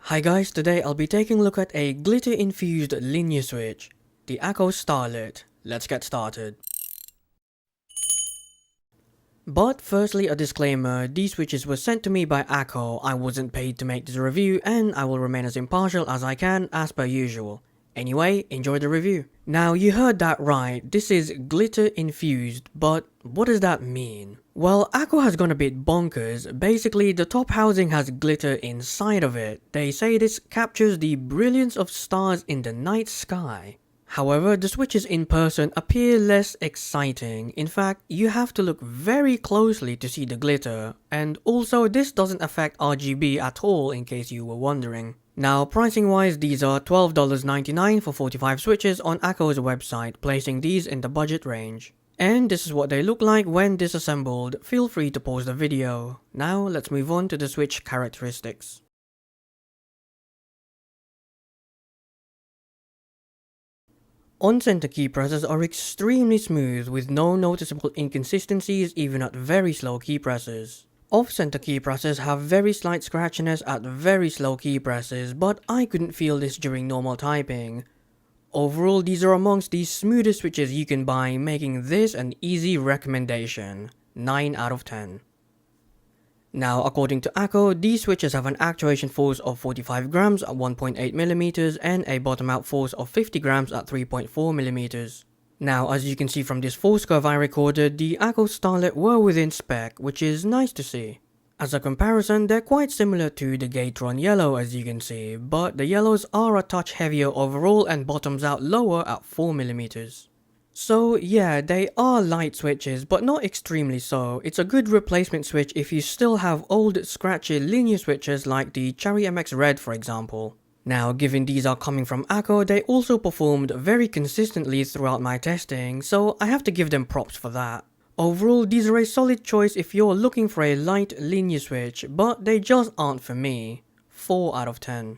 Hi guys, today I'll be taking a look at a glitter infused linear switch, the Akko Starlit. Let's get started. But firstly a disclaimer, these switches were sent to me by Akko, I wasn't paid to make this review and I will remain as impartial as I can as per usual. Anyway, enjoy the review. Now you heard that right, this is glitter infused, but what does that mean? Well, Akko has gone a bit bonkers. Basically, the top housing has glitter inside of it. They say this captures the brilliance of stars in the night sky. However, the switches in person appear less exciting. In fact, you have to look very closely to see the glitter. And also, this doesn't affect RGB at all in case you were wondering. Now, pricing wise, these are $12.99 for 45 switches on Akko's website, placing these in the budget range. And this is what they look like when disassembled. Feel free to pause the video. Now, let's move on to the switch characteristics. On-center key presses are extremely smooth with no noticeable inconsistencies even at very slow key presses. Off-center key presses have very slight scratchiness at very slow key presses, but I couldn't feel this during normal typing. Overall, these are amongst the smoothest switches you can buy, making this an easy recommendation. 9 out of 10. Now, according to Akko, these switches have an actuation force of 45 grams at 1.8mm and a bottom out force of 50 grams at 3.4mm. Now, as you can see from this force curve I recorded, the Akko Starlit were within spec, which is nice to see. As a comparison, they're quite similar to the Gatron Yellow as you can see, but the yellows are a touch heavier overall and bottoms out lower at 4mm. So yeah, they are light switches, but not extremely so. It's a good replacement switch if you still have old scratchy linear switches like the Cherry MX Red for example. Now, given these are coming from Akko, they also performed very consistently throughout my testing, so I have to give them props for that. Overall, these are a solid choice if you're looking for a light linear switch, but they just aren't for me. 4 out of 10.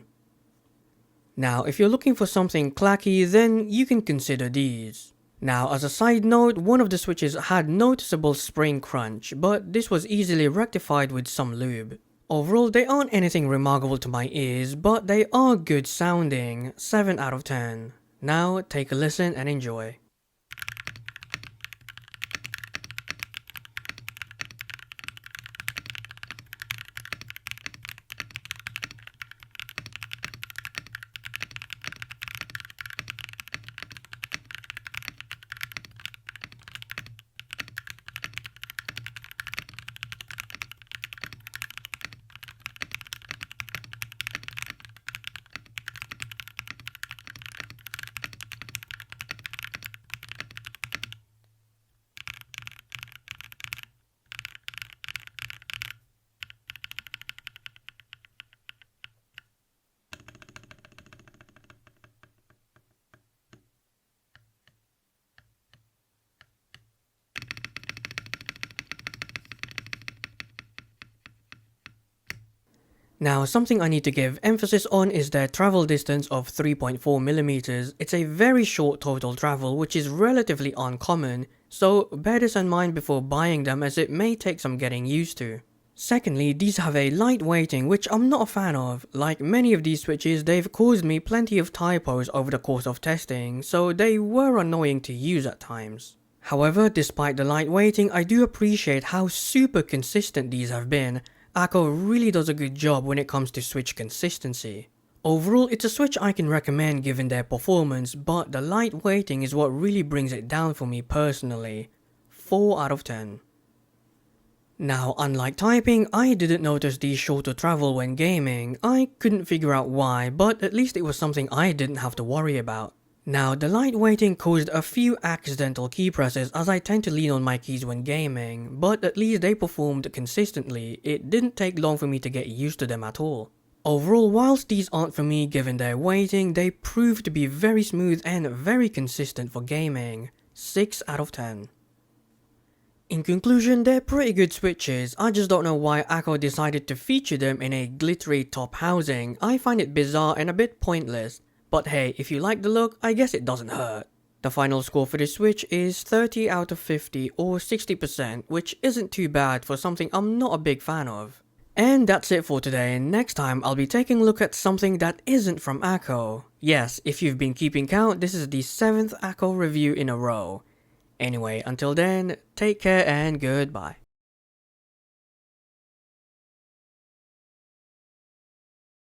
Now, if you're looking for something clacky, then you can consider these. Now, as a side note, one of the switches had noticeable spring crunch, but this was easily rectified with some lube. Overall, they aren't anything remarkable to my ears, but they are good sounding. 7 out of 10. Now, take a listen and enjoy. Now, something I need to give emphasis on is their travel distance of 3.4mm. It's a very short total travel, which is relatively uncommon, so bear this in mind before buying them as it may take some getting used to. Secondly, these have a light weighting which I'm not a fan of. Like many of these switches, they've caused me plenty of typos over the course of testing, so they were annoying to use at times. However, despite the light weighting, I do appreciate how super consistent these have been. Akko really does a good job when it comes to switch consistency. Overall, it's a switch I can recommend given their performance, but the light weighting is what really brings it down for me personally. 4 out of 10. Now, unlike typing, I didn't notice the shorter travel when gaming. I couldn't figure out why, but at least it was something I didn't have to worry about. Now, the light weighting caused a few accidental key presses as I tend to lean on my keys when gaming, but at least they performed consistently. It didn't take long for me to get used to them at all. Overall, whilst these aren't for me given their weighting, they proved to be very smooth and very consistent for gaming. 6 out of 10. In conclusion, they're pretty good switches. I just don't know why Akko decided to feature them in a glittery top housing. I find it bizarre and a bit pointless. But hey, if you like the look, I guess it doesn't hurt. The final score for this switch is 30 out of 50 or 60%, which isn't too bad for something I'm not a big fan of. And that's it for today. Next time I'll be taking a look at something that isn't from Akko. Yes, if you've been keeping count, this is the 7th Akko review in a row. Anyway, until then, take care and goodbye.